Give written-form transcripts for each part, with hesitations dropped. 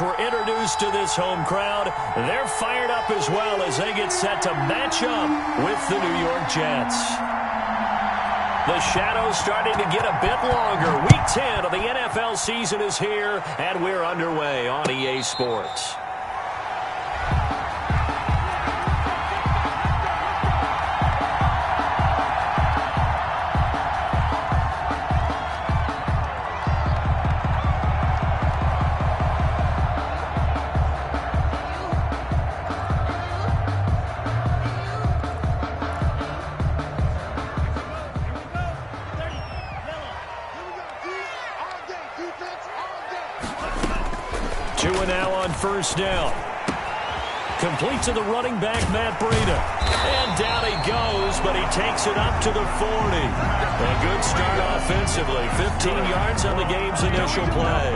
Were introduced to this home crowd. They're fired up as well as they get set to match up with the New York Jets. The shadows starting to get a bit longer. Week 10 of the NFL season is here, and we're underway on EA Sports. Now on first down. Complete to the running back, Matt Breida. And down he goes, but he takes it up to the 40. A good start offensively. 15 yards on the game's initial play.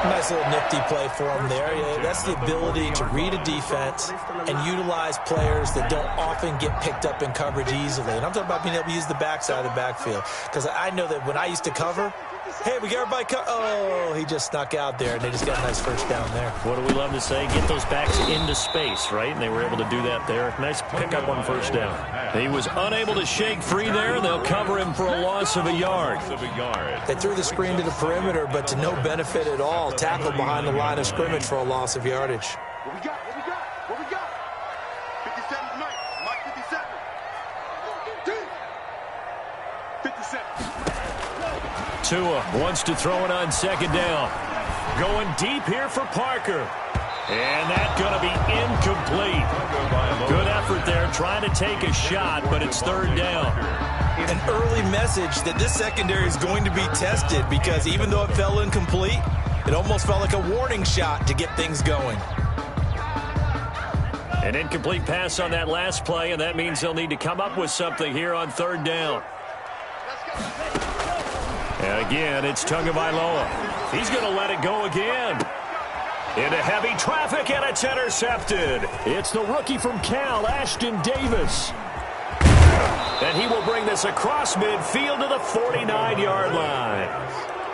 Nice little nifty play for him there. Yeah, that's the ability to read a defense and utilize players that don't often get picked up in coverage easily. And I'm talking about being able to use the backside of the backfield. Because I know that when I used to cover, hey, we got everybody oh, he just snuck out there, and they just got a nice first down there. What do we love to say? Get those backs into space, right? And they were able to do that there. Nice pickup on first down. He was unable to shake free there. They'll cover him for a loss of a yard. They threw the screen to the perimeter, but to no benefit at all. Tackled behind the line of scrimmage for a loss of yardage. What we got? 57, Mike 57. 57. Tua wants to throw it on second down. Going deep here for Parker. And that's going to be incomplete. Good effort there trying to take a shot, but it's third down. An early message that this secondary is going to be tested because even though it fell incomplete, it almost felt like a warning shot to get things going. An incomplete pass on that last play, and that means they'll need to come up with something here on third down. And again, it's Tagovailoa. He's going to let it go again. Into heavy traffic, and it's intercepted. It's the rookie from Cal, Ashton Davis. And he will bring this across midfield to the 49-yard line.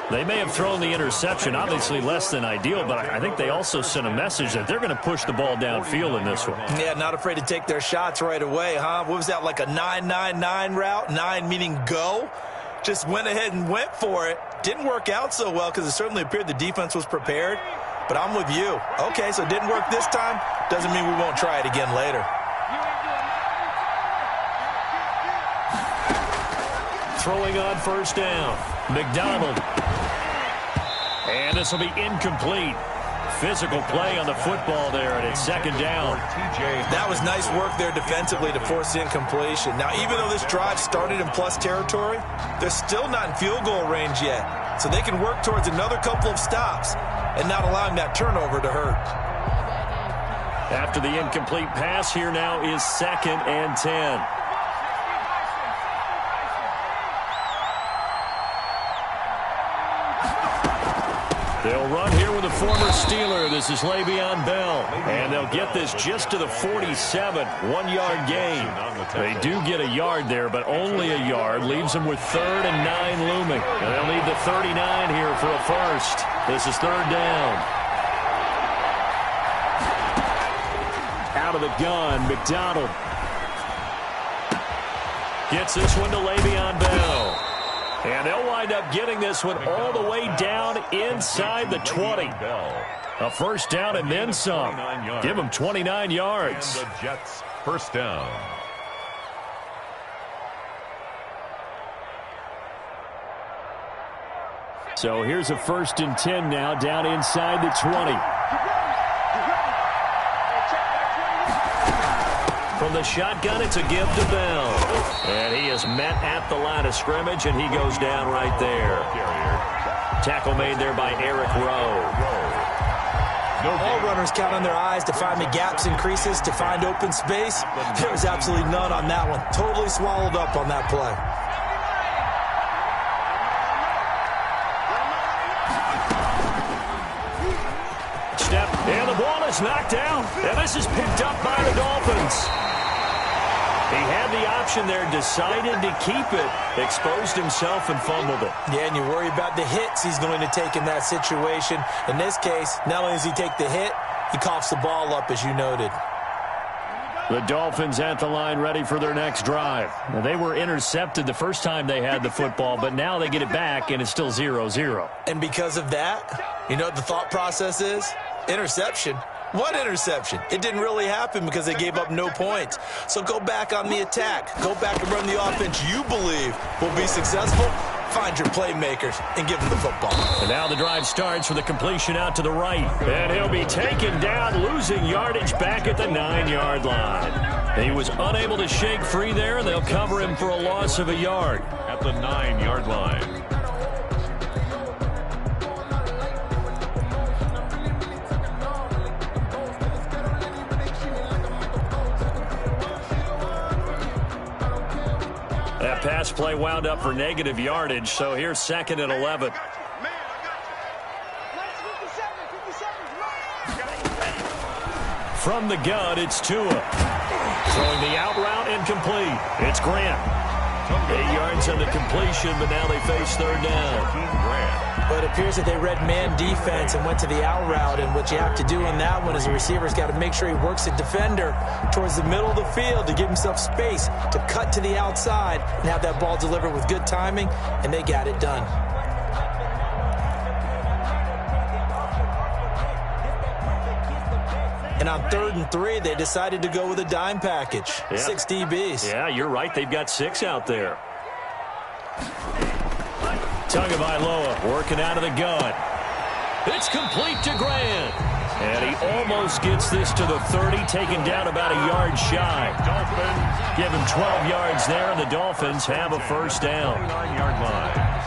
They may have thrown the interception, obviously less than ideal, but I think they also sent a message that they're going to push the ball downfield in this one. Yeah, not afraid to take their shots right away, huh? What was that, like a 9-9-9 route? 9 meaning go? Just went ahead and went for it. Didn't work out so well because it certainly appeared the defense was prepared. But I'm with you. Okay, so it didn't work this time. Doesn't mean we won't try it again later. Throwing on first down. McDonald. And this will be incomplete. Physical play on the football there, and it's second down. That was nice work there defensively to force incompletion. Now, even though this drive started in plus territory, they're still not in field goal range yet. So they can work towards another couple of stops and not allowing that turnover to hurt. After the incomplete pass, here now is 2nd and 10. They'll run here with a former Steeler. This is Le'Veon Bell. And they'll get this just to the 47. 1-yard gain. They do get a yard there, but only a yard. Leaves them with 3rd and 9 looming. And they'll need the 39 here for a first. This is third down. Out of the gun, McDonald. Gets this one to Le'Veon Bell. And they'll wind up getting this one all the way down inside the 20. A first down and then some. Give them 29 yards. And the Jets first down. So here's a 1st and 10 now down inside the 20. From the shotgun, it's a give to Bell. And he is met at the line of scrimmage, and he goes down right there. Tackle made there by Eric Rowe. All runners count on their eyes to find the gaps and creases, to find open space. There was absolutely none on that one. Totally swallowed up on that play. Step, and the ball is knocked out. And this is picked up by the Dolphins. He had the option there, decided to keep it, exposed himself and fumbled it. Yeah, and you worry about the hits he's going to take in that situation. In this case, not only does he take the hit, he coughs the ball up, as you noted. The Dolphins at the line ready for their next drive. Now, they were intercepted the first time they had the football, but now they get it back, and it's still 0-0. And because of that, you know what the thought process is? Interception. What interception? It didn't really happen because they gave up no points. So go back on the attack. Go back and run the offense you believe will be successful. Find your playmakers and give them the football. And now the drive starts with a completion out to the right. And he'll be taken down, losing yardage back at the 9-yard line. He was unable to shake free there, and they'll cover him for a loss of a yard. At the 9-yard line. That pass play wound up for negative yardage, so here's 2nd and 11. From the gun, it's Tua. Throwing the out route incomplete. It's Grant. 8 yards on the completion, but now they face 3rd down. But it appears that they read man defense and went to the out route, and what you have to do in that one is the receiver's got to make sure he works the defender towards the middle of the field to give himself space to cut to the outside and have that ball delivered with good timing, and they got it done. And on 3rd and 3, they decided to go with a dime package. Yeah. 6 DBs. Yeah, you're right. They've got 6 out there. Tagovailoa working out of the gun. It's complete to Grant. And he almost gets this to the 30, taken down about a yard shy. Dolphins give him 12 yards there, and the Dolphins have a 1st down. 9-yard line.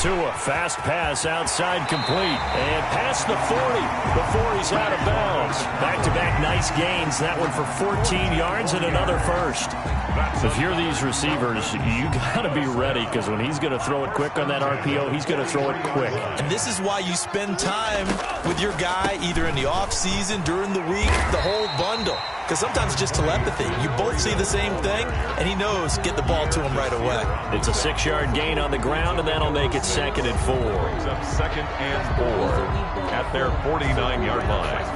Tua, fast pass outside complete. And past the 40 before he's out of bounds. Back-to-back nice gains. That one for 14 yards and another 1st. If you're these receivers, you got to be ready, because when he's going to throw it quick on that RPO, he's going to throw it quick. And this is why you spend time with your guy either in the offseason, during the week, the whole bundle. Because sometimes it's just telepathy. You both see the same thing, and he knows get the ball to him right away. It's a 6-yard gain on the ground, and that'll make it 2nd and 4. Brings up 2nd and 4 at their 49-yard line.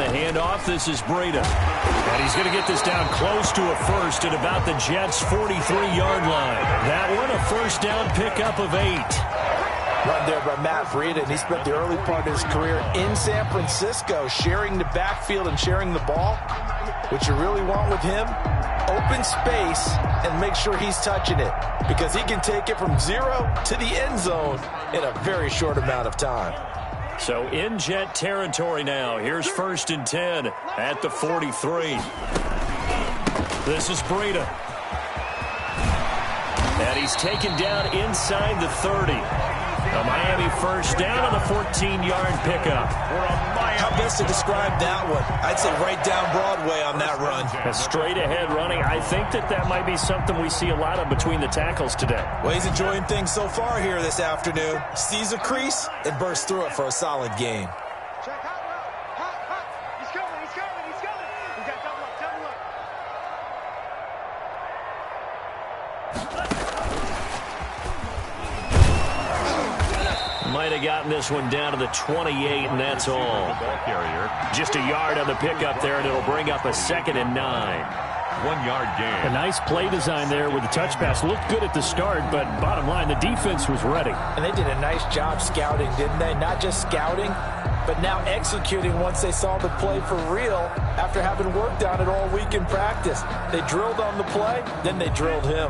Handoff, this is Breida. And he's going to get this down close to a 1st at about the Jets' 43-yard line. That one, a 1st down pickup of 8. Run there by Matt Breida, and he spent the early part of his career in San Francisco sharing the backfield and sharing the ball. What you really want with him, open space and make sure he's touching it, because he can take it from 0 to the end zone in a very short amount of time. So in Jet territory now. Here's 1st and 10 at the 43. This is Breida. And he's taken down inside the 30. A Miami 1st down on the 14-yard pickup. How best to describe that one? I'd say right down Broadway on that run. A straight-ahead running. I think that might be something we see a lot of between the tackles today. Well, he's enjoying things so far here this afternoon. Sees a crease and bursts through it for a solid game. Check hot route. Hot. He's coming. He's coming. We got double up. Might have gotten this one down to the 28, and that's all. Ball carrier. Just a yard on the pickup there, and it'll bring up a 2nd and 9. 1-yard gain. A nice play design there with the touch pass. Looked good at the start, but bottom line, the defense was ready. And they did a nice job scouting, didn't they? Not just scouting, but now executing once they saw the play for real after having worked on it all week in practice. They drilled on the play, then they drilled him.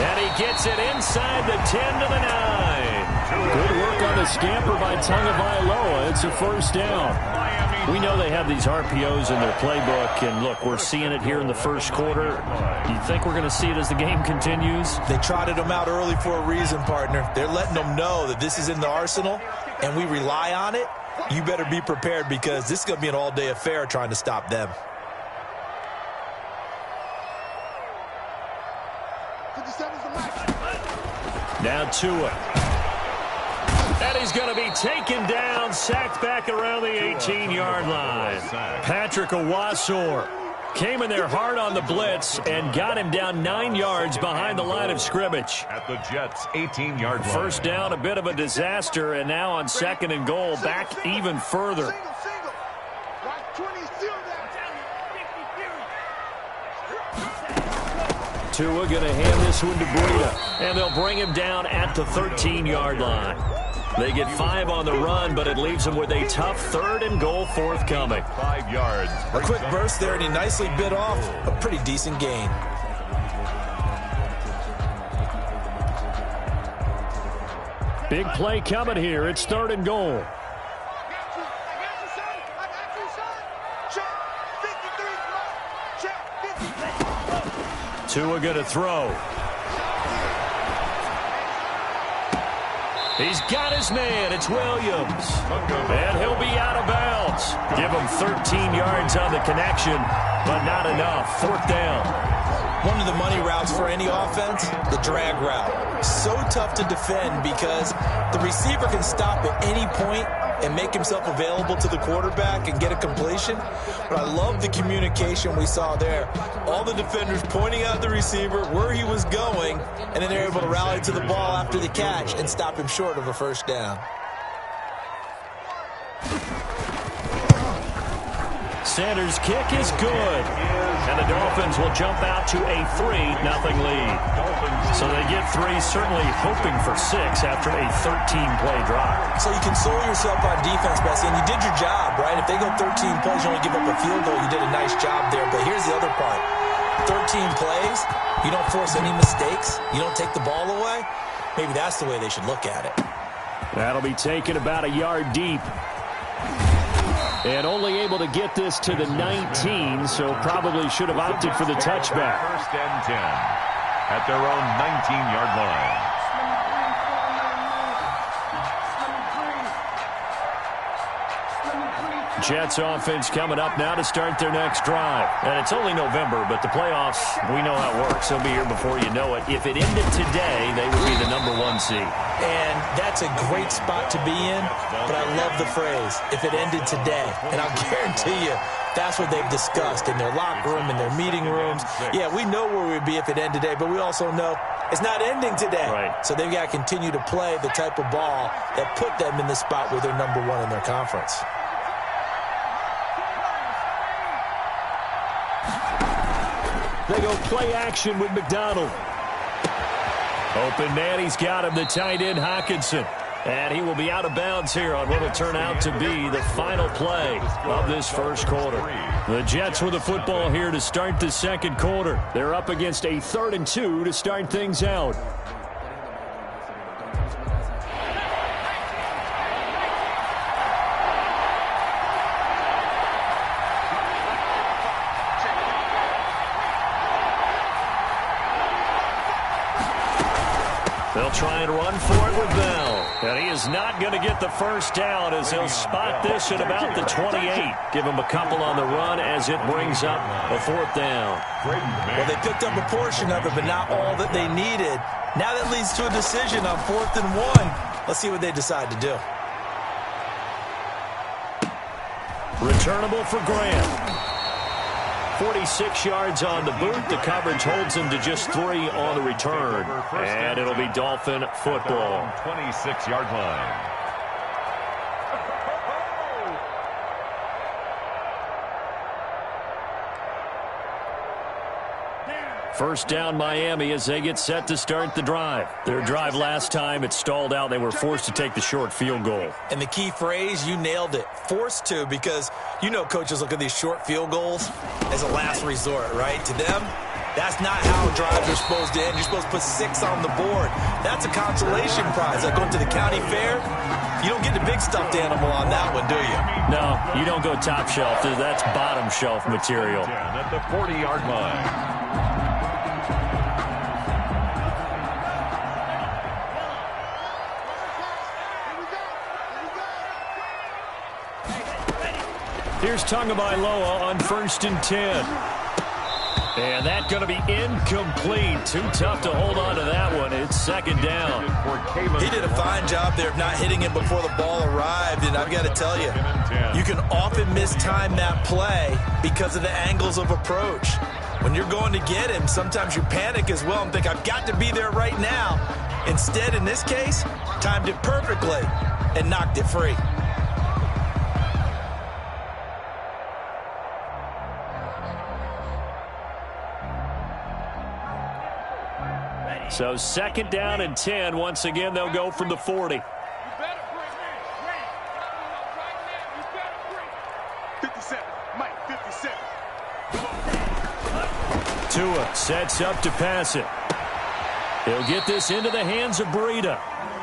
And he gets it inside the 10 to the 9. Good work on the scamper by Tagovailoa. It's a first down. We know they have these RPOs in their playbook, and look, we're seeing it here in the first quarter. Do you think we're going to see it as the game continues? They trotted them out early for a reason, partner. They're letting them know that this is in the arsenal, and we rely on it. You better be prepared because this is going to be an all-day affair trying to stop them. Now Tua. And he's going to be taken down, sacked back around the 18-yard line. Patrick Owasor came in there hard on the blitz and got him down 9 yards behind the line of scrimmage. At the Jets' 18-yard line. First down, a bit of a disaster, and now on second and goal, back even further. Tua going to hand this one to Breida, and they'll bring him down at the 13-yard line. They get 5 on the run, but it leaves them with a tough third and goal forthcoming. 5 yards. A quick burst there, and he nicely bit off a pretty decent gain. Big play coming here. It's third and goal. Tua going to throw. He's got his man. It's Williams. And he'll be out of bounds. Give him 13 yards on the connection, but not enough. Fourth down. One of the money routes for any offense, the drag route. So tough to defend because the receiver can stop at any point and make himself available to the quarterback and get a completion. But I love the communication we saw there. All the defenders pointing out the receiver, where he was going, and then they're able to rally to the ball after the catch and stop him short of a first down. Sanders' kick is good. And the Dolphins will jump out to a 3-0 lead. So they get 3, certainly hoping for 6 after a 13-play drive. So you console yourself on defense by saying you did your job, right? If they go 13 plays, you only give up a field goal, you did a nice job there. But here's the other part. 13 plays, you don't force any mistakes, you don't take the ball away. Maybe that's the way they should look at it. That'll be taken about a yard deep. And only able to get this to the 19, so probably should have opted for the touchback. First and 10 at their own 19-yard line. Jets offense coming up now to start their next drive. And it's only November, but the playoffs, we know how it works. They'll be here before you know it. If it ended today, they would be the #1 seed. And that's a great spot to be in, but I love the phrase, if it ended today. And I'll guarantee you, that's what they've discussed in their locker room, in their meeting rooms. Yeah, we know where we'd be if it ended today, but we also know it's not ending today. Right. So they've got to continue to play the type of ball that put them in the spot where they're #1 in their conference. They go play action with McDonald. Open man, he's got him, the tight end Hockenson. And he will be out of bounds here on what will turn out to be the final play of this first quarter. The Jets with the football here to start the second quarter. They're up against a 3rd and 2 to start things out. They'll try and run for it with Bell. And he is not going to get the first down as he'll spot this at about the 28. Give him a couple on the run as it brings up a 4th down. Well, they picked up a portion of it, but not all that they needed. Now that leads to a decision on 4th and 1. Let's see what they decide to do. Returnable for Graham. 46 yards on the boot. The coverage holds him to just 3 on the return. And it'll be Dolphin football. 26-yard line. First down Miami as they get set to start the drive. Their drive last time, it stalled out. They were forced to take the short field goal. And the key phrase, you nailed it, forced to, because you know coaches look at these short field goals as a last resort, right? To them, That's not how drives are supposed to end. You're supposed to put 6 on the board. That's a consolation prize. Like going to the county fair, you don't get the big stuffed animal on that one, do you? No, you don't go top shelf. That's bottom shelf material. At the 40-yard line. Here's Tagovailoa on 1st and 10. And that's going to be incomplete. Too tough to hold on to that one. It's 2nd down. He did a fine job there of not hitting him before the ball arrived. And I've got to tell you, you can often mistime that play because of the angles of approach. When you're going to get him, sometimes you panic as well and think, I've got to be there right now. Instead, in this case, timed it perfectly and knocked it free. So 2nd down and 10. Once again, they'll go from the 40. 57, Mike, 57. Tua sets up to pass it. He'll get this into the hands of Breida.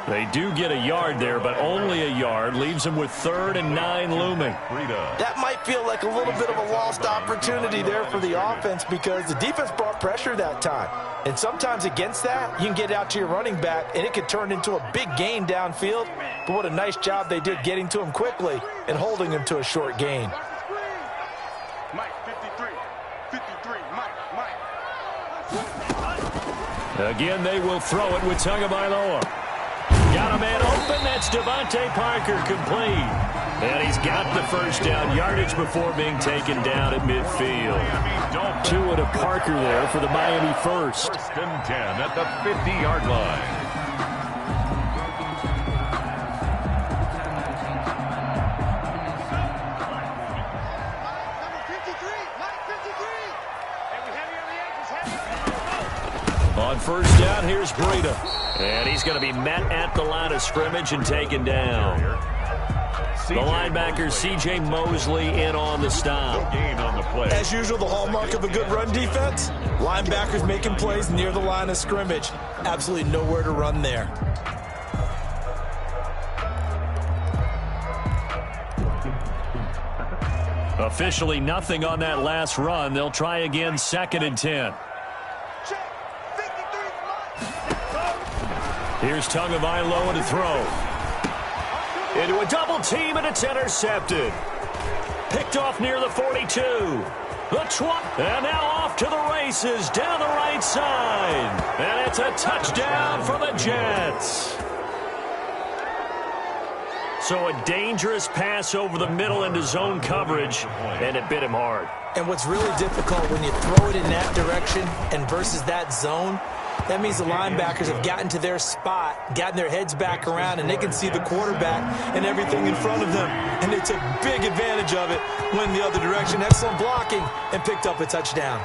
They do get a yard there, but only a yard. Leaves them with 3rd and 9 looming. That might feel like a little bit of a lost opportunity there for the offense because the defense brought pressure that time. And sometimes against that, you can get out to your running back, and it could turn into a big gain downfield. But what a nice job they did getting to him quickly and holding him to a short gain. Mike, 53. 53, Mike. Again, they will throw it with Tagovailoa. Got a man open. That's Devontae Parker complete. And he's got the 1st down yardage before being taken down at midfield. Tua to Parker there for the Miami 1st. 1st and 10 at the 50-yard line. Number 53, Mike, 53. Hey, we heavy on the edges, heavy. On 1st down, here's Breida. And he's going to be met at the line of scrimmage and taken down. The linebacker, C.J. Mosley, in on the stop. As usual, the hallmark of a good run defense, linebackers making plays near the line of scrimmage. Absolutely nowhere to run there. Officially nothing on that last run. They'll try again, 2nd and 10. Check, 53, Mike. Here's Tagovailoa to throw. Into a double team, and it's intercepted. Picked off near the 42. The 20. And now off to the races down the right side. And it's a touchdown for the Jets. So a dangerous pass over the middle into zone coverage, and it bit him hard. And what's really difficult when you throw it in that direction and versus that zone, that means the linebackers have gotten to their spot, gotten their heads back around, and they can see the quarterback and everything in front of them. And they took big advantage of it, went the other direction, excellent blocking, and picked up a touchdown.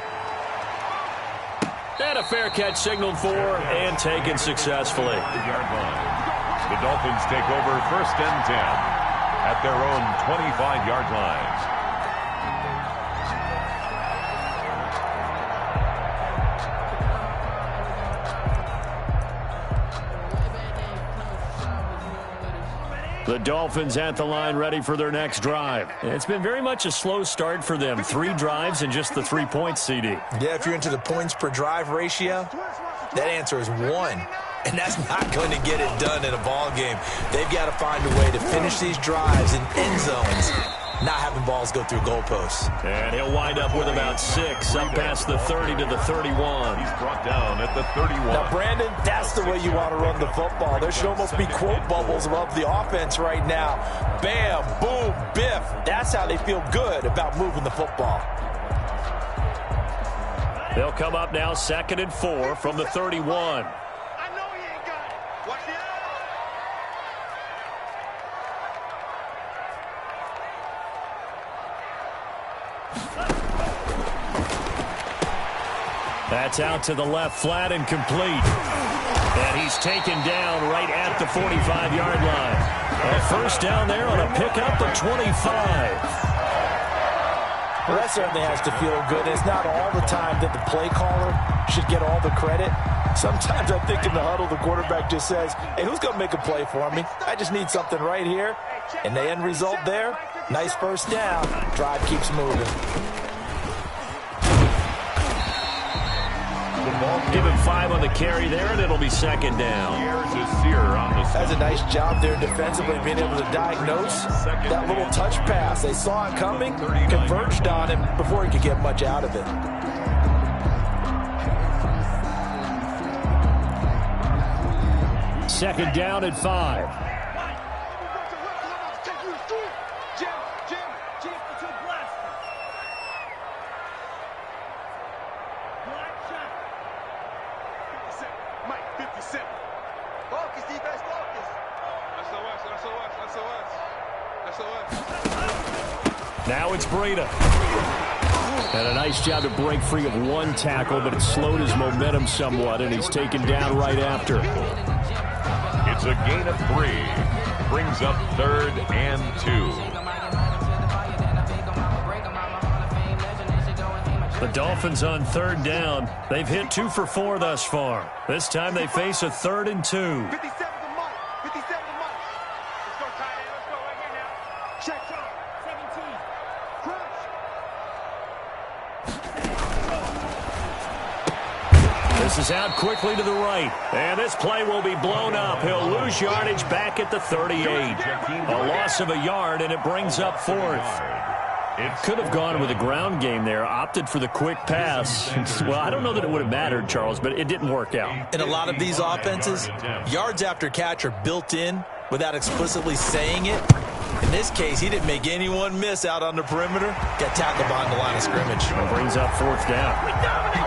And a fair catch signaled for and taken successfully. The Dolphins take over 1st and 10 at their own 25-yard line. The Dolphins at the line ready for their next drive. It's been very much a slow start for them. 3 drives and just the 3 points, CD. Yeah, if you're into the points per drive ratio, that answer is 1. And that's not going to get it done in a ball game. They've got to find a way to finish these drives in end zones, not having balls go through goalposts. And he'll wind up with about 6 up past the 30 to the 31. He's brought down at the 31. Now, Brandon, that's the way you want to run the football. There should almost be quote bubbles above the offense right now. Bam, boom, biff. That's how they feel good about moving the football. They'll come up now 2nd and 4 from the 31. That's out to the left flat and complete. And he's taken down right at the 45-yard line. A 1st down there on a pickup of 25. Well, that certainly has to feel good. It's not all the time that the play caller should get all the credit. Sometimes I think in the huddle, the quarterback just says, hey, who's going to make a play for me? I just need something right here. And the end result there, nice first down. Drive keeps moving. Give him 5 on the carry there, and it'll be second down. That's a nice job there defensively, being able to diagnose that little touch pass. They saw it coming, converged on him before he could get much out of it. Second down at 5. Now it's Breida. And a nice job to break free of one tackle, but it slowed his momentum somewhat, and he's taken down right after. It's a gain of 3. Brings up 3rd and 2. The Dolphins on 3rd down. They've hit 2 for 4 thus far. This time they face a 3rd and 2. This is out quickly to the right. And this play will be blown up. He'll lose yardage back at the 38. A loss of a yard, and it brings up 4th. Could have gone with a ground game there. Opted for the quick pass. Well, I don't know that it would have mattered, Charles, but it didn't work out. In a lot of these offenses, yards after catch are built in without explicitly saying it. In this case, he didn't make anyone miss out on the perimeter. Got tackled behind the line of scrimmage. And brings up 4th down.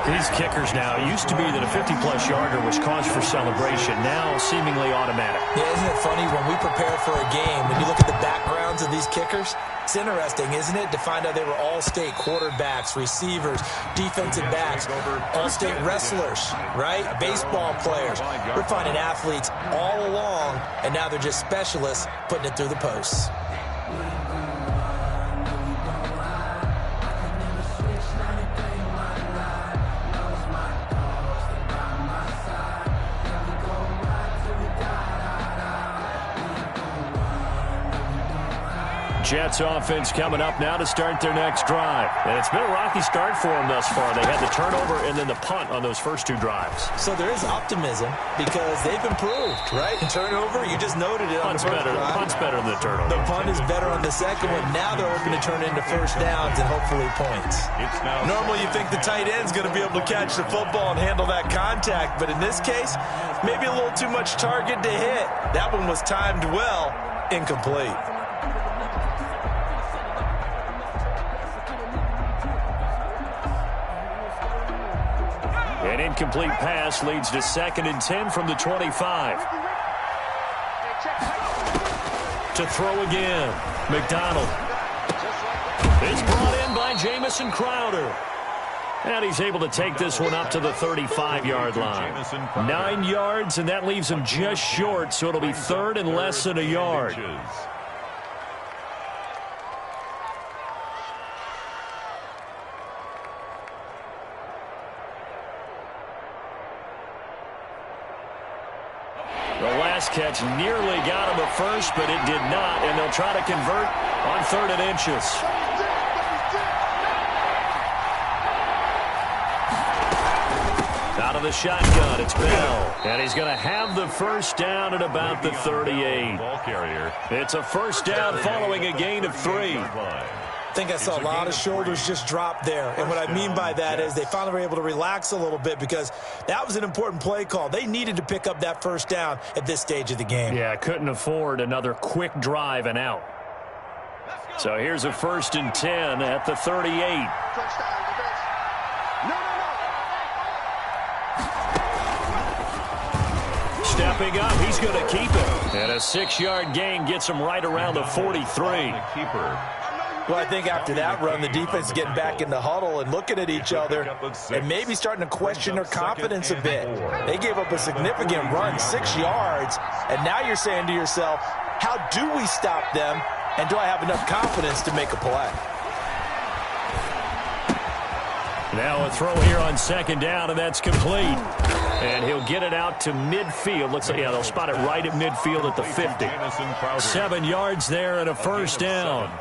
These kickers now, it used to be that a 50-plus yarder was cause for celebration. Now, seemingly automatic. Yeah, isn't it funny when we prepare for a game, when you look at the backgrounds of these kickers, it's interesting, isn't it, to find out they were all-state quarterbacks, receivers, defensive backs, all-state wrestlers, right? Baseball players. We're finding athletes all along, and now they're just specialists putting it through the posts. Jets offense coming up now to start their next drive. And it's been a rocky start for them thus far. They had the turnover and then the punt on those first 2 drives. So there is optimism because they've improved, right? Turnover, you just noted it on the first drive. Punt's better than the turnover. The punt is better on the second one. Now they're hoping to turn into first downs and hopefully points. Normally you think the tight end's going to be able to catch the football and handle that contact, but in this case, maybe a little too much target to hit. That one was timed well, incomplete. An incomplete pass leads to 2nd and 10 from the 25. To throw again. McDonald. It's brought in by Jamison Crowder. And he's able to take this one up to the 35-yard line. 9 yards, and that leaves him just short, so it'll be 3rd and less than a yard. The last catch nearly got him a first, but it did not, and they'll try to convert on 3rd and inches. Out of the shotgun, it's Bell, and he's going to have the first down at about the 38. It's a first down following a gain of 3. I think I saw a lot of shoulders just drop there. And what I mean by that is they finally were able to relax a little bit because that was an important play call. They needed to pick up that first down at this stage of the game. Yeah, couldn't afford another quick drive and out. So here's a 1st and 10 at the 38. Stepping up, he's going to keep it. And a 6-yard gain gets him right around the 43. Well, I think after that run, the defense is getting back in the huddle and looking at each other and maybe starting to question their confidence a bit. They gave up a significant run, 6 yards, and now you're saying to yourself, how do we stop them, and do I have enough confidence to make a play? Now a throw here on second down, and that's complete. And he'll get it out to midfield. Looks like, yeah, they'll spot it right at midfield at the 50. 7 yards there and a first down.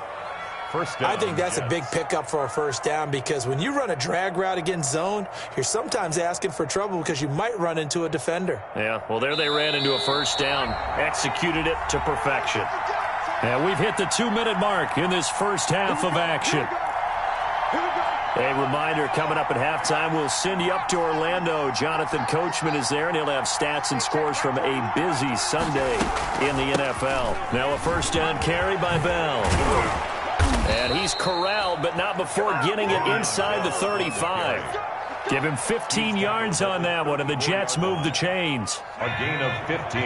I think that's a big pickup for a first down because when you run a drag route against zone, you're sometimes asking for trouble because you might run into a defender. Yeah, well, there they ran into a first down, executed it to perfection. And we've hit the 2-minute mark in this first half of action. A reminder, coming up at halftime, we'll send you up to Orlando. Jonathan Coachman is there, and he'll have stats and scores from a busy Sunday in the NFL. Now a first down carry by Bell. And he's corralled, but not before getting it inside the 35. Give him 15 yards on that one, and the Jets move the chains. A gain of 15.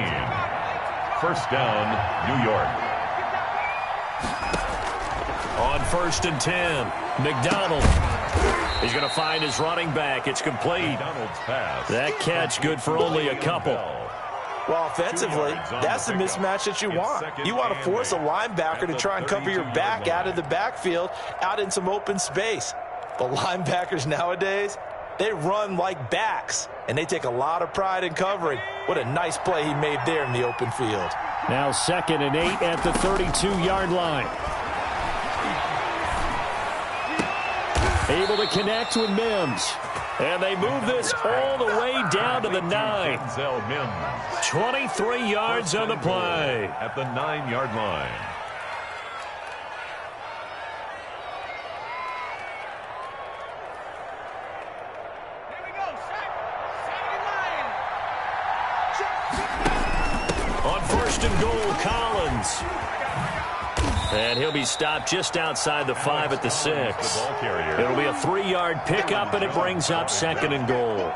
First down, New York. On 1st and 10, McDonald. He's going to find his running back. It's complete. McDonald's pass. That catch good for only a couple. Well, offensively, that's the mismatch that you want. You want to force a linebacker to try and cover your back out of the backfield, out in some open space. But linebackers nowadays, they run like backs, and they take a lot of pride in covering. What a nice play he made there in the open field. Now 2nd and 8 at the 32-yard line. Able to connect with Mims. And they move this all the way down to the 9. 23 yards on the play. At the 9-yard line. Here we go. Second line. On 1st and goal, Collins. And he'll be stopped just outside the 5 at the 6. It'll be a 3-yard pickup, and it brings up 2nd and goal.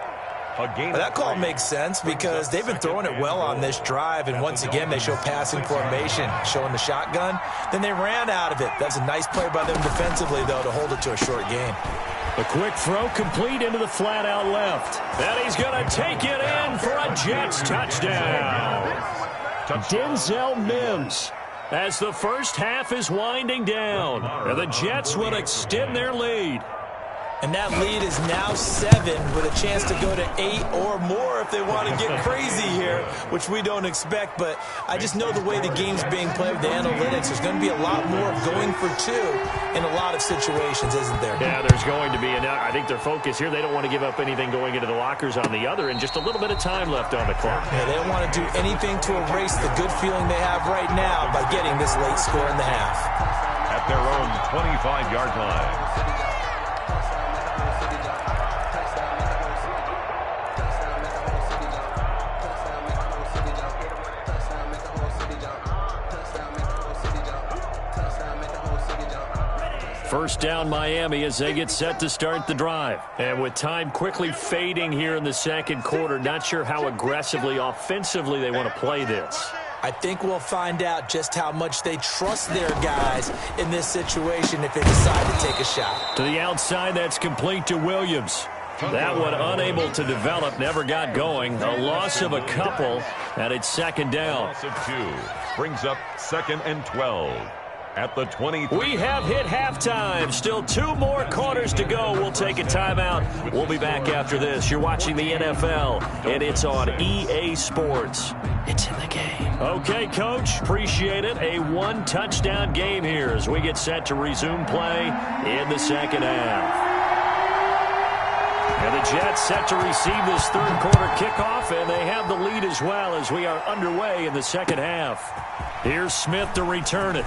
That call makes sense because they've been throwing it well on this drive, and once again they show passing formation, showing the shotgun. Then they ran out of it. That's a nice play by them defensively, though, to hold it to a short game. A quick throw complete into the flat out left. And he's going to take it in for a Jets touchdown. Denzel Mims. As the first half is winding down, and the Jets will extend their lead. And that lead is now 7 with a chance to go to 8 or more if they want to get crazy here, which we don't expect. But I just know the way the game's being played with the analytics, there's going to be a lot more going for 2 in a lot of situations, isn't there? Yeah, there's going to be. And I think their focus here, they don't want to give up anything going into the lockers on the other, and just a little bit of time left on the clock. Yeah, they don't want to do anything to erase the good feeling they have right now by getting this late score in the half. At their own 25-yard line. First down, Miami, as they get set to start the drive. And with time quickly fading here in the second quarter, not sure how aggressively, offensively they want to play this. I think we'll find out just how much they trust their guys in this situation if they decide to take a shot. To the outside, that's complete to Williams. That one unable to develop, never got going. A loss of a couple, and it's second down. Loss of 2 brings up 2nd and 12. At the 20. We have hit halftime. Still 2 more quarters to go. We'll take a timeout. We'll be back after this. You're watching the NFL, and it's on EA Sports. It's in the game. Okay, Coach. Appreciate it. A 1-touchdown game here as we get set to resume play in the second half. And the Jets set to receive this third quarter kickoff, and they have the lead as well as we are underway in the second half. Here's Smith to return it.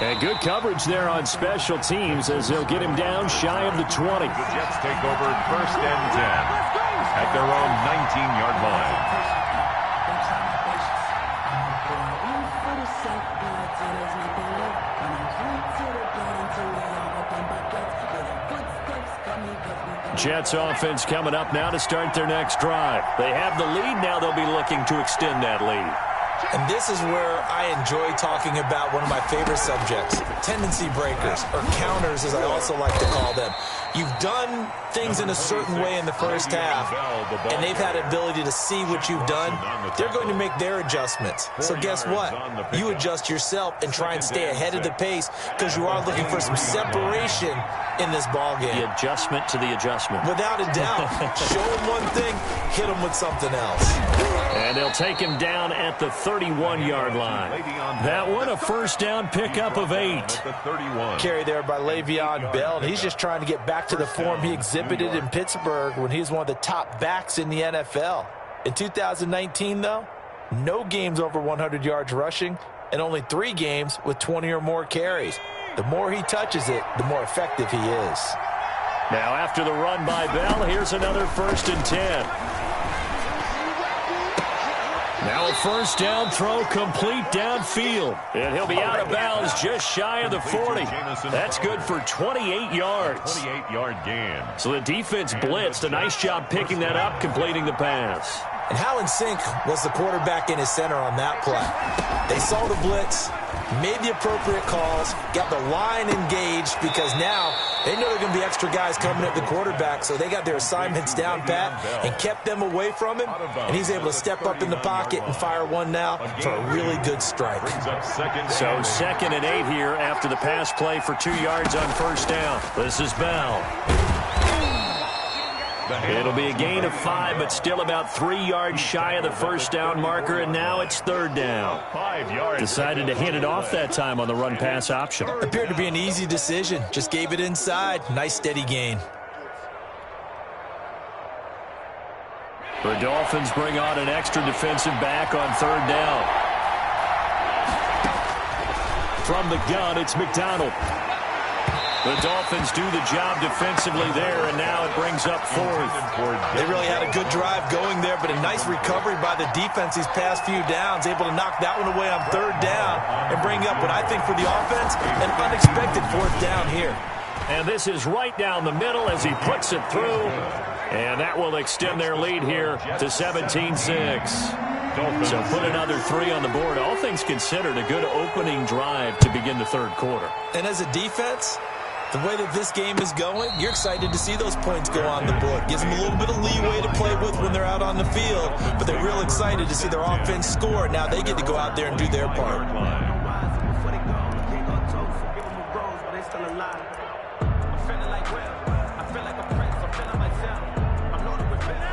And good coverage there on special teams as they'll get him down shy of the 20. The Jets take over 1st and 10 at their own 19-yard line. Jets offense coming up now to start their next drive. They have the lead now. They'll be looking to extend that lead. And this is where I enjoy talking about one of my favorite subjects, tendency breakers, or counters as I also like to call them. You've done things in a certain way in the first half, and they've had the ability to see what you've done. They're going to make their adjustments. So guess what? You adjust yourself and try and stay ahead of the pace because you are looking for some separation in this ball game. The adjustment to the adjustment. Without a doubt. Show them one thing, hit them with something else. And they'll take him down at the 31-yard line. That one a first down pickup of 8. Carry there by Le'Veon Bell. And he's just trying to get back to the form he exhibited in Pittsburgh when he was one of the top backs in the NFL. In 2019, though, no games over 100 yards rushing and only 3 games with 20 or more carries. The more he touches it, the more effective he is. Now after the run by Bell, here's another 1st and 10. Now a first down throw complete downfield. And he'll be out of bounds just shy of the 40. That's good for 28 yards. 28-yard gain. So the defense blitzed. A nice job picking that up, completing the pass. And how in sync was the quarterback in his center on that play? They saw the blitz, made the appropriate calls, got the line engaged because now they know there are going to be extra guys coming at the quarterback, so they got their assignments down pat and kept them away from him, and he's able to step up in the pocket and fire one now for a really good strike. So 2nd and 8 here after the pass play for 2 yards on first down. This is Bell. It'll be a gain of 5, but still about 3 yards shy of the first down marker, and now it's 3rd down. 5 yards. Decided to hand it off that time on the run-pass option. Appeared to be an easy decision. Just gave it inside. Nice steady gain. The Dolphins bring on an extra defensive back on 3rd down. From the gun, it's McDonald. The Dolphins do the job defensively there, and now it brings up 4th. They really had a good drive going there, but a nice recovery by the defense these past few downs, able to knock that one away on 3rd down and bring up what I think for the offense, an unexpected 4th down here. And this is right down the middle as he puts it through, and that will extend their lead here to 17-6. So put another 3 on the board. All things considered, a good opening drive to begin the 3rd quarter. And as a defense, the way that this game is going, you're excited to see those points go on the board. Gives them a little bit of leeway to play with when they're out on the field, but they're real excited to see their offense score. Now they get to go out there and do their part.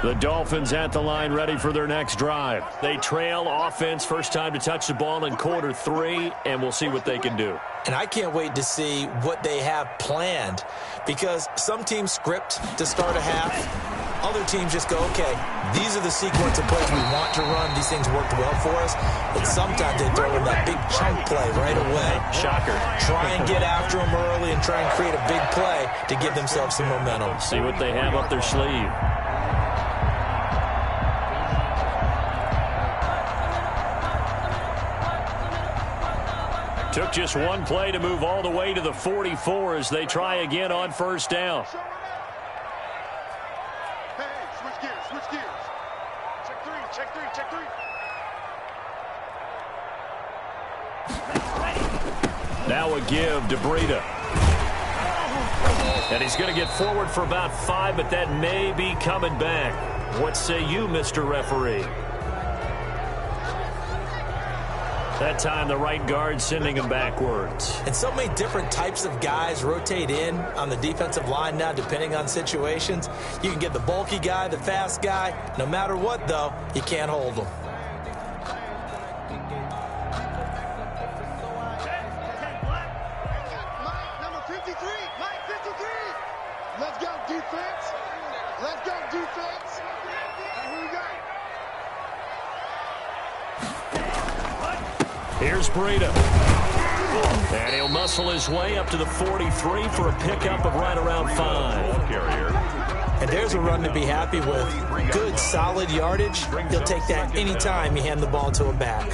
The Dolphins at the line ready for their next drive. They trail offense, first time to touch the ball in quarter 3, and we'll see what they can do. And I can't wait to see what they have planned, because some teams script to start a half. Other teams just go, okay, these are the sequence of plays we want to run. These things worked well for us. And sometimes they throw in that big chunk play right away. Shocker. Try and get after them early and try and create a big play to give themselves some momentum. See what they have up their sleeve. Took just one play to move all the way to the 44 as they try again on first down. Hey, switch gears, switch gears. Check 3, check 3, check 3. Now a give to Breida. And he's going to get forward for about 5, but that may be coming back. What say you, Mr. Referee? That time, the right guard sending him backwards. And so many different types of guys rotate in on the defensive line now, depending on situations. You can get the bulky guy, the fast guy. No matter what, though, you can't hold them. Mike, number 53. Mike, 53. Let's go, defense. Let's go, defense. Here we go. Here's Breida. And he'll muscle his way up to the 43 for a pickup of right around 5. And there's a run to be happy with. Good, solid yardage. He'll take that anytime you hand the ball to a back.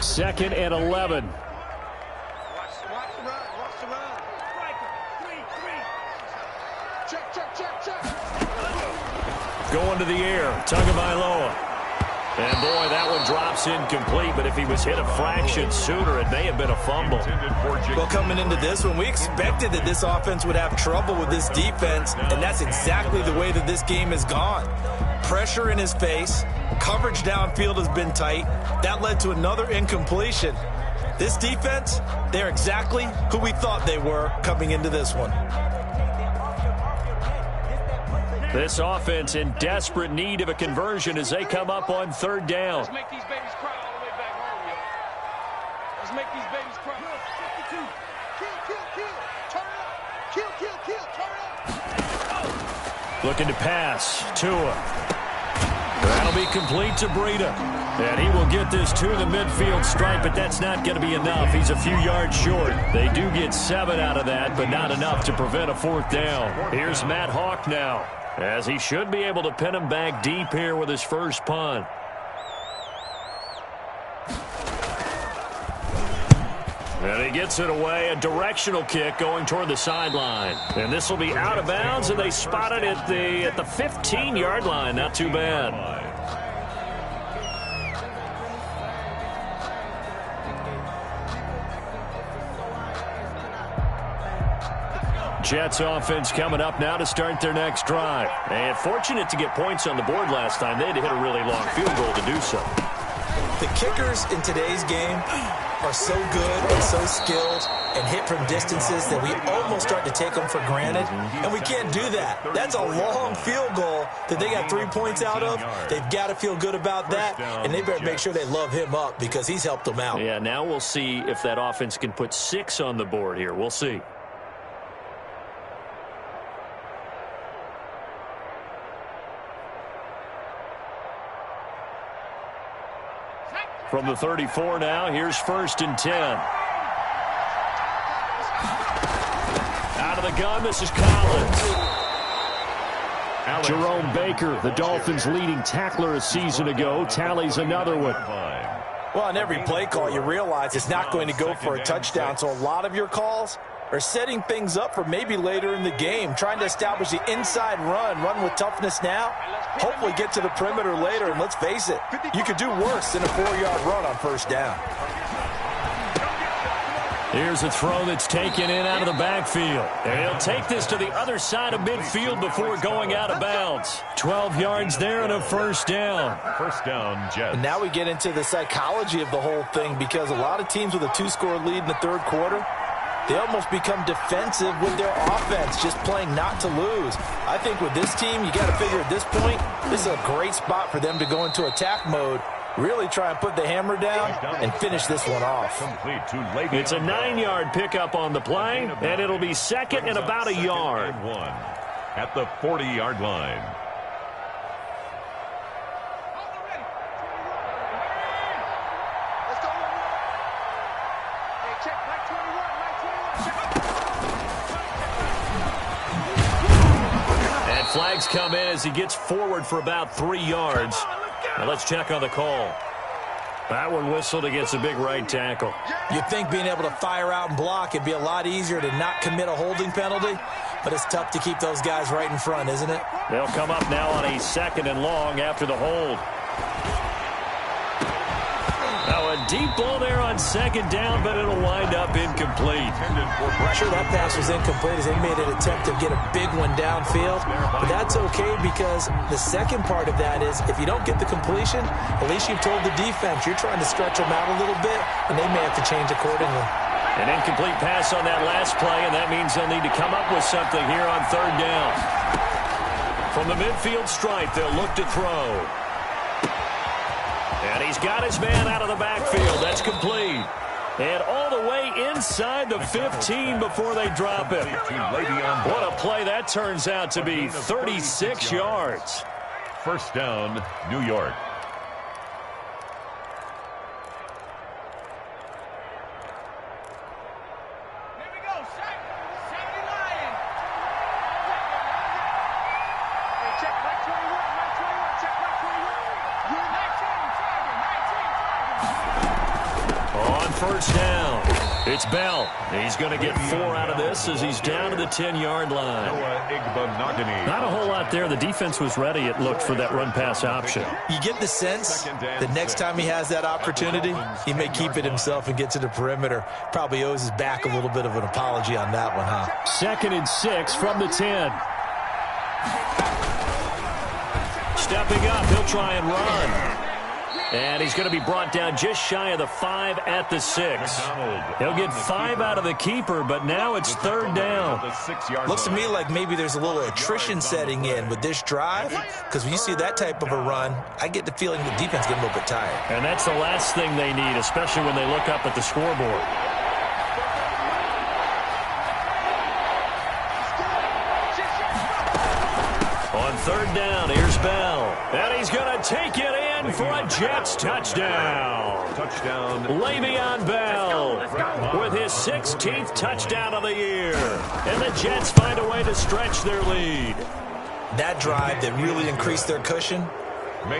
Second and 11. going to the air. Tagovailoa. And, boy, that one drops incomplete, but if he was hit a fraction sooner, it may have been a fumble. Well, coming into this one, we expected that this offense would have trouble with this defense, and that's exactly the way that this game has gone. Pressure in his face. Coverage downfield has been tight. That led to another incompletion. This defense, they're exactly who we thought they were coming into this one. This offense in desperate need of a conversion as they come up on third down. Let's make these babies cry all the way back home, yo. Let's make these babies cry. 52. Turn up. Kill. Looking to pass. Tua. That'll be complete to Breida. And he will get this to the midfield stripe, but that's not going to be enough. He's a few yards short. They do get 7 out of that, but not enough to prevent a fourth down. Here's Matt Hawk now, as he should be able to pin him back deep here with his first punt. And he gets it away, a directional kick going toward the sideline. And this will be out of bounds, and they spot it at the 15-yard line. Not too bad. Jets offense coming up now to start their next drive. And fortunate to get points on the board last time. They had to hit a really long field goal to do so. The kickers in today's game are so good and so skilled and hit from distances that we almost start to take them for granted. And we can't do that. That's a long field goal that they got 3 points out of. They've got to feel good about that, and they better make sure they love him up because he's helped them out. Yeah, now we'll see if that offense can put 6 on the board here. We'll see. From the 34 now, here's 1st and 10. Out of the gun, this is Collins. Jerome Baker, the Dolphins' leading tackler a season ago, tallies another one. Well, on every play call, you realize it's not going to go for a touchdown, so a lot of your calls are setting things up for maybe later in the game, trying to establish the inside run with toughness now, hopefully get to the perimeter later, and let's face it, you could do worse than a 4-yard run on 1st down. Here's a throw that's taken in out of the backfield. And he'll take this to the other side of midfield before going out of bounds. 12 yards there and a 1st down. 1st down, Jets. And now we get into the psychology of the whole thing because a lot of teams with a 2-score lead in the 3rd quarter, they almost become defensive with their offense, just playing not to lose. I think with this team, you got to figure at this point, this is a great spot for them to go into attack mode, really try and put the hammer down and finish this one off. It's a 9-yard pickup on the play, and it'll be 2nd and about a yard. At the 40-yard line. And flags come in as he gets forward for about 3 yards. Now let's check on the call. That one whistled against a big right tackle. You'd think being able to fire out and block, it'd be a lot easier to not commit a holding penalty, but it's tough to keep those guys right in front, isn't it? They'll come up now on a 2nd and long after the hold. Now a deep ball there on 2nd down, but it'll wind up incomplete. I'm sure that pass was incomplete as they made an attempt to get a big one downfield. But that's okay because the second part of that is if you don't get the completion, at least you've told the defense you're trying to stretch them out a little bit, and they may have to change accordingly. An incomplete pass on that last play, and that means they'll need to come up with something here on 3rd down. From the midfield stripe, they'll look to throw. And he's got his man out of the backfield. That's complete. And all the way inside the 15 before they drop it. What a play that turns out to be. 36 yards. 1st down, New York. On 1st down. It's Bell. He's going to get 4 out of this as he's down to the 10-yard line. Not a whole lot there. The defense was ready, it looked, for that run-pass option. You get the sense that next time he has that opportunity, he may keep it himself and get to the perimeter. Probably owes his back a little bit of an apology on that one, huh? 2nd and 6 from the 10. Stepping up, he'll try and run. And he's going to be brought down just shy of the 5 at the 6. He'll get 5 out of the keeper, but now it's 3rd down. Looks to me like maybe there's a little attrition setting in with this drive, because when you see that type of a run, I get the feeling the defense getting a little bit tired. And that's the last thing they need, especially when they look up at the scoreboard. On 3rd down, here's Bell. And he's going to take it in for a Jets touchdown. Le'Veon Bell with his 16th touchdown of the year. And the Jets find a way to stretch their lead. That drive that really increased their cushion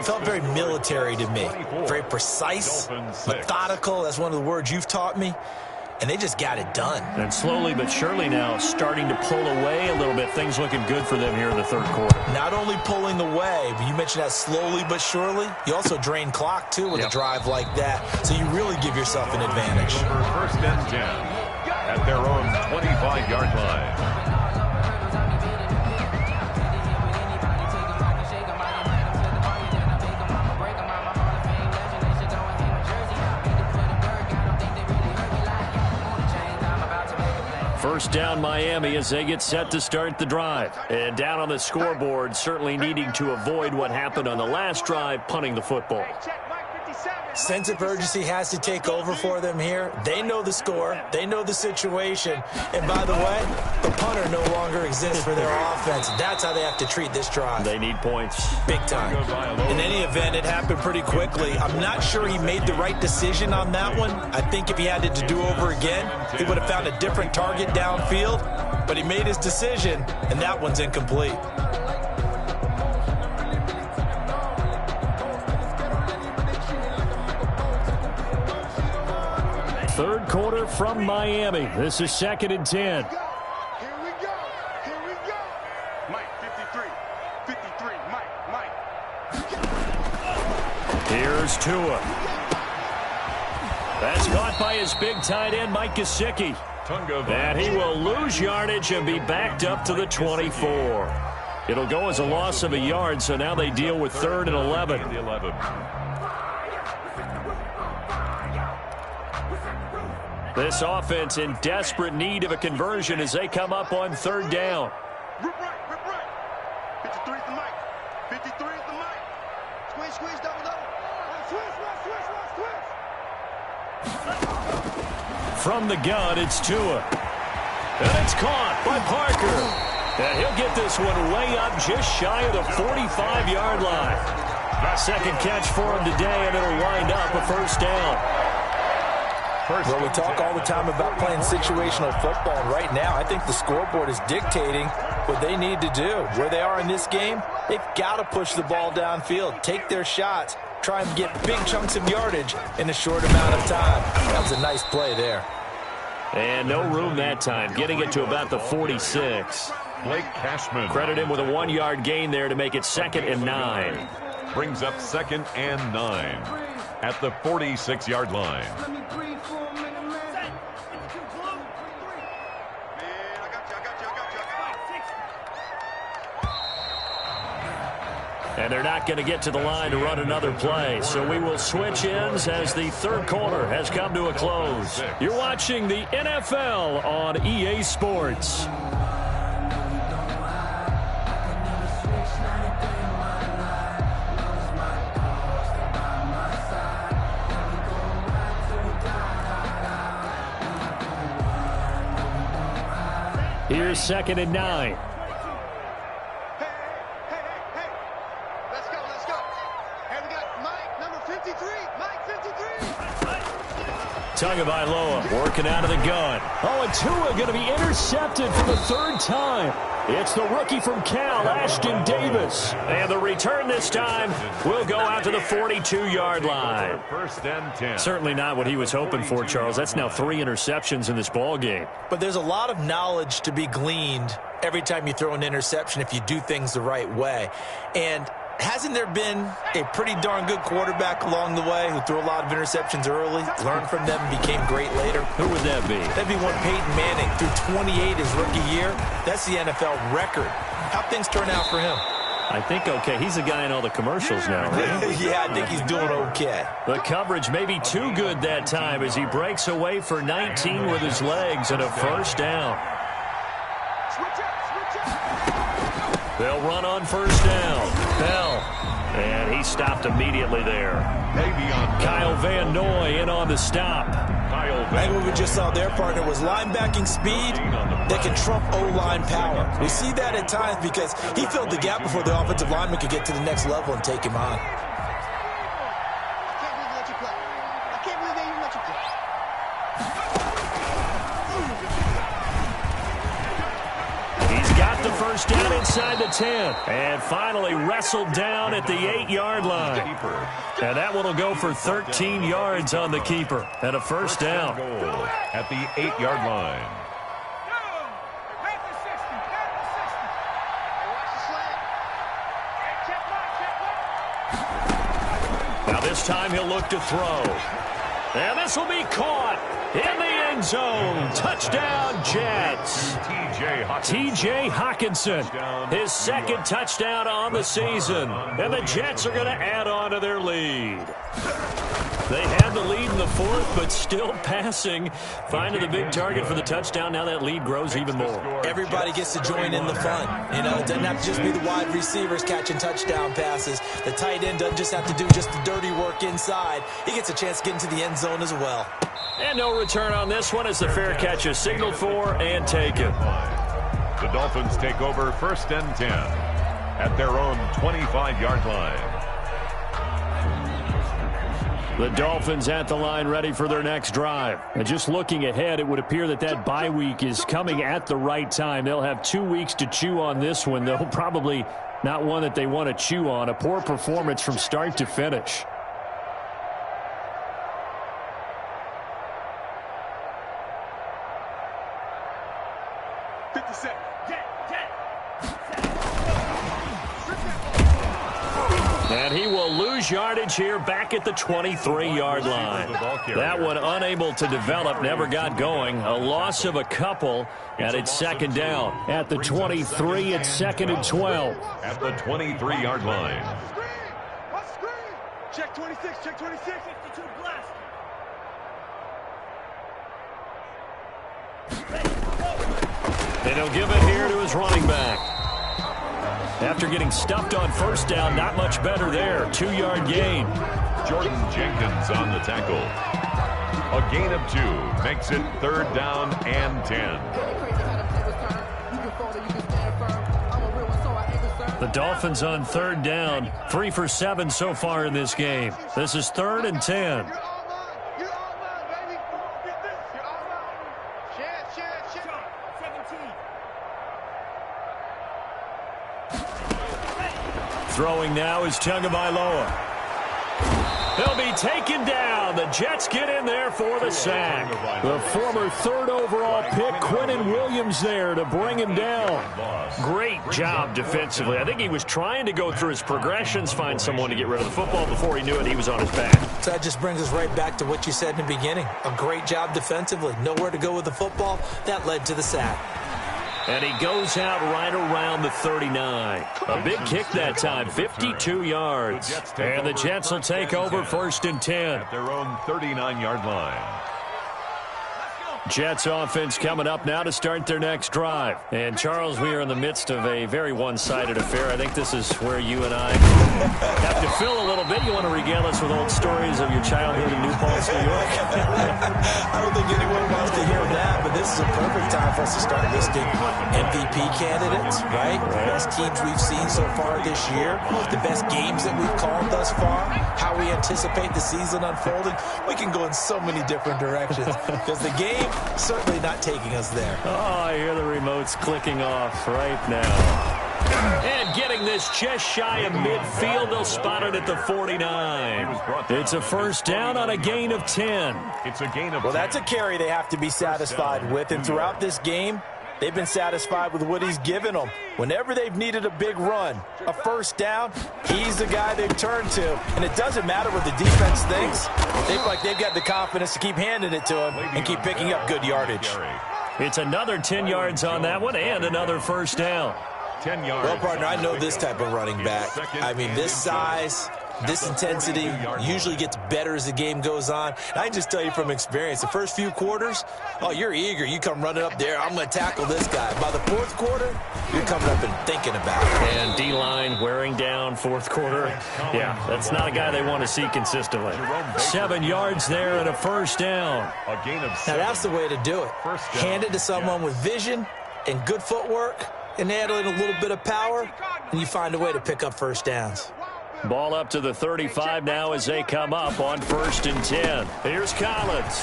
felt very military to me. Very precise, methodical. That's one of the words you've taught me. And they just got it done. And slowly but surely now starting to pull away a little bit. Things looking good for them here in the 3rd quarter. Not only pulling away, but you mentioned that slowly but surely. You also drain clock, too, with a drive like that. So you really give yourself an advantage. 1st and 10 at their own 25-yard line. First down Miami as they get set to start the drive. And down on the scoreboard, certainly needing to avoid what happened on the last drive, punting the football. Sense of urgency has to take over for them here. They know the score. They know the situation. And by the way, the punter no longer exists for their offense. That's how they have to treat this drive. They need points. Big time. In any event, it happened pretty quickly. I'm not sure he made the right decision on that one. I think if he had it to do over again, he would have found a different target downfield. But he made his decision, and that one's incomplete. 3rd quarter from Miami. This is 2nd and 10. Here we go. Here we go. Mike, 53. 53. Mike. Here's Tua. That's caught by his big tight end, Mike Gesicki. And he will lose yardage and be backed up to the 24. It'll go as a loss of a yard, so now they deal with 3rd and 11. This offense in desperate need of a conversion as they come up on 3rd down. Rip right. 53 at the mic. 53 at the mic. Squeeze, double. Switch. From the gun, it's Tua. And it's caught by Parker. And he'll get this one way up just shy of the 45-yard line. 2nd catch for him today, and it'll wind up a 1st down. Well, we talk all the time about playing situational football, and right now I think the scoreboard is dictating what they need to do. Where they are in this game, they've got to push the ball downfield, take their shots, try and get big chunks of yardage in a short amount of time. That was a nice play there. And no room that time, getting it to about the 46. Blake Cashman. Credit him with a 1-yard gain there to make it 2nd and 9. Brings up 2nd and 9 at the 46-yard line. And they're not going to get to the line to run another play. So we will switch ends as the 3rd quarter has come to a close. You're watching the NFL on EA Sports. Here's 2nd and 9. Let's go. Here we got Mike, number 53. Mike, 53. Tagovailoa working out of the gun. Oh, and Tua going to be intercepted for the 3rd time. It's the rookie from Cal, Ashton Davis. And the return this time will go out to the 42-yard line. First and 10. Certainly not what he was hoping for, Charles. That's now 3 interceptions in this ball game. But there's a lot of knowledge to be gleaned every time you throw an interception if you do things the right way. And hasn't there been a pretty darn good quarterback along the way who threw a lot of interceptions early, learned from them, and became great later? Who would that be? That'd be one Peyton Manning. Threw 28 his rookie year. That's the NFL record. How'd things turn out for him? I think okay. He's the guy in all the commercials now, right? Yeah, I think he's doing okay. The coverage may be too good that time as he breaks away for 19 with his legs and a first down. They'll run on first down. Bell. And he stopped immediately there. Kyle Van Noy in on the stop. I think what we just saw their partner was linebacking speed that can trump O-line power. We see that at times because he filled the gap before the offensive lineman could get to the next level and take him on. First down inside the 10. And finally wrestled down at the 8-yard line. And that one will go for 13 yards on the keeper. And a first down. At the 8-yard line. Now this time he'll look to throw. And this will be caught in the end zone. Touchdown, Jets. T.J. Hockenson, his second touchdown on the season. And the Jets are going to add on to their lead. They had the lead in the fourth, but still passing. Finding the big target for the touchdown. Now that lead grows even more. Everybody gets to join in the fun. You know, it doesn't have to just be the wide receivers catching touchdown passes. The tight end doesn't just have to do just the dirty work inside. He gets a chance to get into the end zone as well. And no return on this one as the fair catch is signaled for and taken. The Dolphins take over first and 10 at their own 25-yard line. The Dolphins at the line ready for their next drive. And just looking ahead, it would appear that bye week is coming at the right time. They'll have 2 weeks to chew on this one, though probably not one that they want to chew on. A poor performance from start to finish. And he will lose yardage here back at the 23-yard line. That one unable to develop, never got going. A loss of a couple, and it's second down. At the 23, it's second and 12. At the 23-yard line. Check 26, check 26. 52 blast. And he'll give it here to his running back. After getting stuffed on first down, not much better there. 2-yard gain. Jordan Jenkins on the tackle. A gain of 2 makes it third down and 10. The Dolphins on third down. 3 for 7 so far in this game. This is third and 10. Throwing now is Tagovailoa. He'll be taken down. The Jets get in there for the sack. The former 3rd overall pick, Quinnen Williams, there to bring him down. Great job defensively. I think he was trying to go through his progressions, find someone to get rid of the football. Before he knew it, he was on his back. So that just brings us right back to what you said in the beginning. A great job defensively. Nowhere to go with the football. That led to the sack. And he goes out right around the 39. A big kick that time, 52 yards. And the Jets will take over first and 10. At their own 39-yard line. Jets offense coming up now to start their next drive. And, Charles, we are in the midst of a very one-sided affair. I think this is where you and I have to fill a little bit. You want to regale us with old stories of your childhood in New Paltz, New York? I don't think anyone wants to hear that, but this is a perfect time for us to start listing MVP candidates, right? The best teams we've seen so far this year, the best games that we've called thus far, how we anticipate the season unfolding. We can go in so many different directions because the game certainly not taking us there. Oh, I hear the remotes clicking off right now. And getting this just shy of midfield, they'll spot it at the 49. It's a first down on a gain of 10. It's a gain of 10. Well, that's a carry they have to be satisfied with, and throughout this game, they've been satisfied with what he's given them. Whenever they've needed a big run, a first down, he's the guy they've turned to. And it doesn't matter what the defense thinks. They've got the confidence to keep handing it to him and keep picking up good yardage. It's another 10 yards on that one and another first down. 10 yards. Well, partner, I know this type of running back. I mean, this size, this intensity usually gets better as the game goes on. And I can just tell you from experience, the first few quarters, oh, you're eager. You come running up there, I'm going to tackle this guy. By the fourth quarter, you're coming up and thinking about it. And D-line wearing down fourth quarter. Yeah, that's not a guy they want to see consistently. 7 yards there and a first down. A gain of 7. Now, that's the way to do it. Hand it to someone with vision and good footwork, and add in a little bit of power, and you find a way to pick up first downs. Ball up to the 35 now as they come up on 1st and 10. Here's Collins.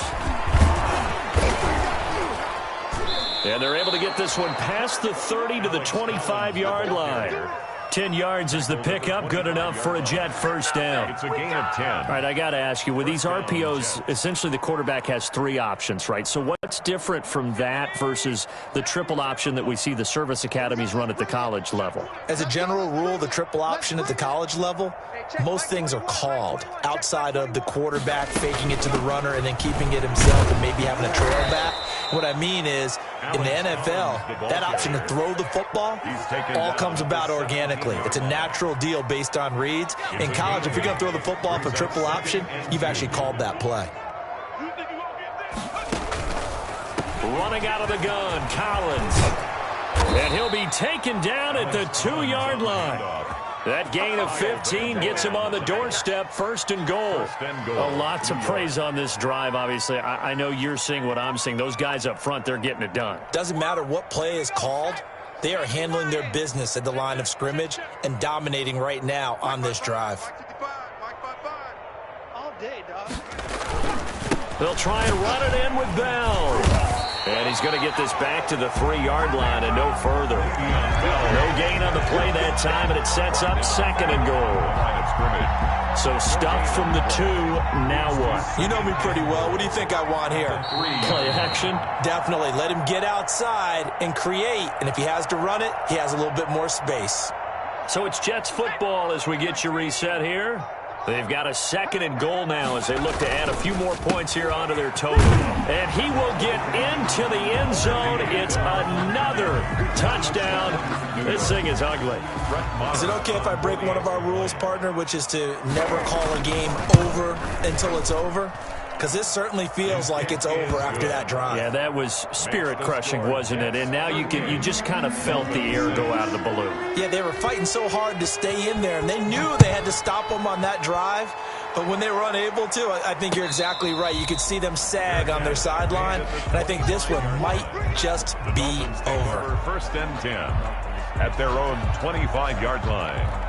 And they're able to get this one past the 30 to the 25-yard line. 10 yards is the pickup, good enough for a Jet first down. It's a gain of 10. All right, I got to ask you, with these RPOs, essentially the quarterback has 3 options, right? So what's different from that versus the triple option that we see the service academies run at the college level? As a general rule, the triple option at the college level, most things are called outside of the quarterback faking it to the runner and then keeping it himself and maybe having a trail back. What I mean is, in the NFL, that option to throw the football all comes about organically. It's a natural deal based on reads. In college, if you're going to throw the football for triple option, you've actually called that play. Running out of the gun, Collins. And he'll be taken down at the 2-yard line. That gain of 15 gets him on the doorstep, 1st and goal. A lot to praise on this drive, obviously. I know you're seeing what I'm seeing. Those guys up front, they're getting it done. Doesn't matter what play is called. They are handling their business at the line of scrimmage and dominating right now on this drive. They'll try and run it in with Bell. And he's going to get this back to the 3-yard line and no further. No gain on the play that time, and it sets up 2nd and goal. So stuff from the 2, now what? You know me pretty well. What do you think I want here? Play action? Definitely. Let him get outside and create. And if he has to run it, he has a little bit more space. So it's Jets football as we get you reset here. They've got a 2nd and goal now as they look to add a few more points here onto their total. And he will get into the end zone. It's another touchdown. This thing is ugly. Is it okay if I break one of our rules, partner, which is to never call a game over until it's over? Because this certainly feels like it's over after that drive. Yeah, that was spirit-crushing, wasn't it? And now you just kind of felt the air go out of the balloon. Yeah, they were fighting so hard to stay in there, and they knew they had to stop them on that drive. But when they were unable to, I think you're exactly right. You could see them sag on their sideline, and I think this one might just be over. 1st and 10 at their own 25-yard line.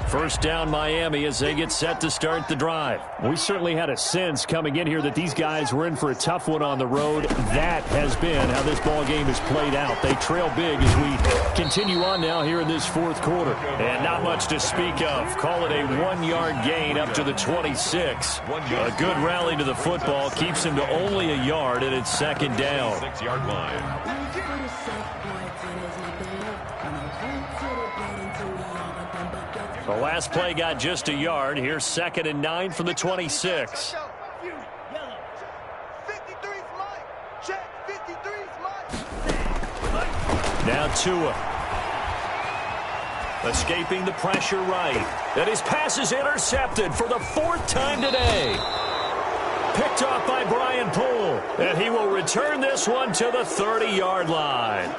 First down, Miami, as they get set to start the drive. We certainly had a sense coming in here that these guys were in for a tough one on the road. That has been how this ball game has played out. They trail big as we continue on now here in this 4th quarter. And not much to speak of. Call it a 1-yard gain up to the 26. A good rally to the football keeps him to only a yard, and it's 2nd down. 6-yard line. The last play got just a yard. Here's 2nd and 9 from the 26. Now Tua. Escaping the pressure right. And his pass is intercepted for the 4th time today. Picked off by Brian Poole. And he will return this one to the 30-yard line.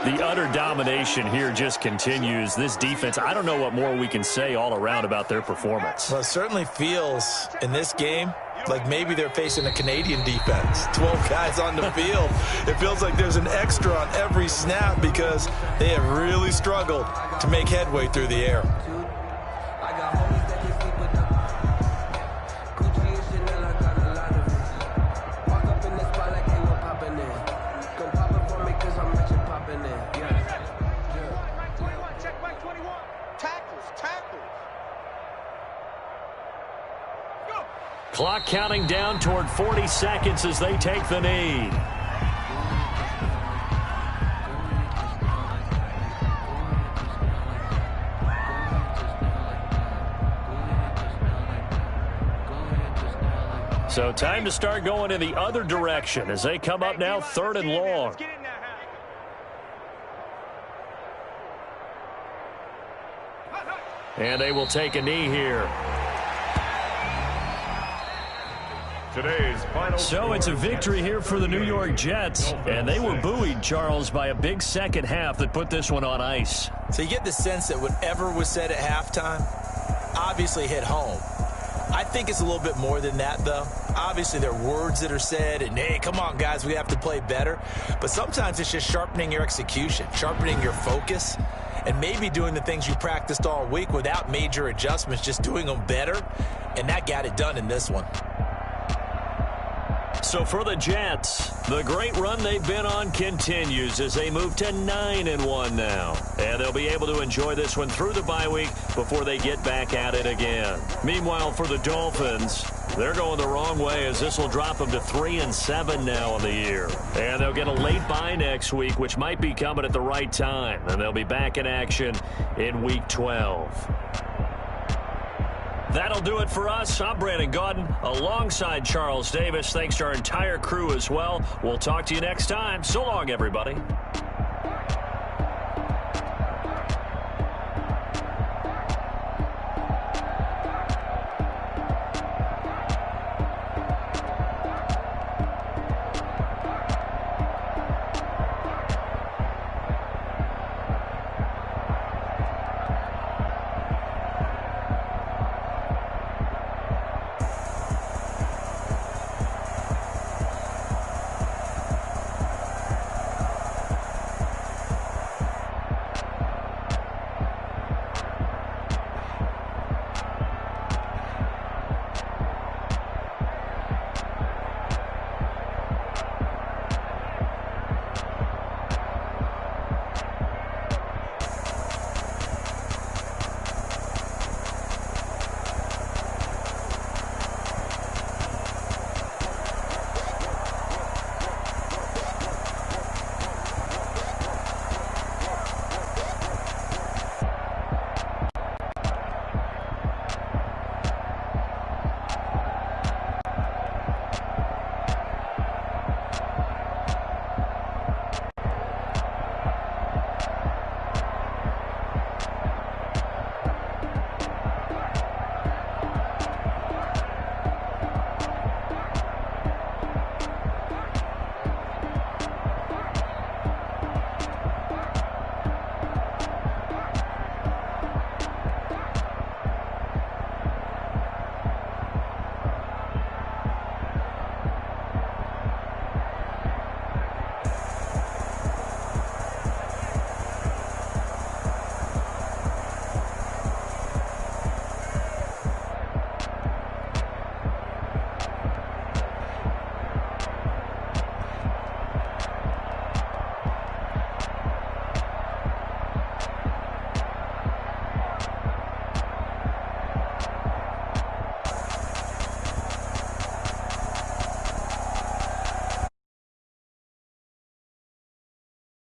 The utter domination here just continues. This defense, I don't know what more we can say all around about their performance. Well, it certainly feels in this game like maybe they're facing a Canadian defense. 12 guys on the field. It feels like there's an extra on every snap because they have really struggled to make headway through the air. Clock counting down toward 40 seconds as they take the knee. So time to start going in the other direction as they come up now 3rd and long. And they will take a knee here. Today's final So it's a victory here for the New York Jets, and they were buoyed, Charles, by a big second half that put this one on ice. So you get the sense that whatever was said at halftime obviously hit home. I think it's a little bit more than that, though. Obviously, there are words that are said, and, hey, come on, guys, we have to play better. But sometimes it's just sharpening your execution, sharpening your focus, and maybe doing the things you practiced all week without major adjustments, just doing them better, and that got it done in this one. So for the Jets, the great run they've been on continues as they move to 9-1 now. And they'll be able to enjoy this one through the bye week before they get back at it again. Meanwhile, for the Dolphins, they're going the wrong way as this will drop them to 3-7 now on the year. And they'll get a late bye next week, which might be coming at the right time. And they'll be back in action in Week 12. That'll do it for us. I'm Brandon Gaudin alongside Charles Davis. Thanks to our entire crew as well. We'll talk to you next time. So long, everybody.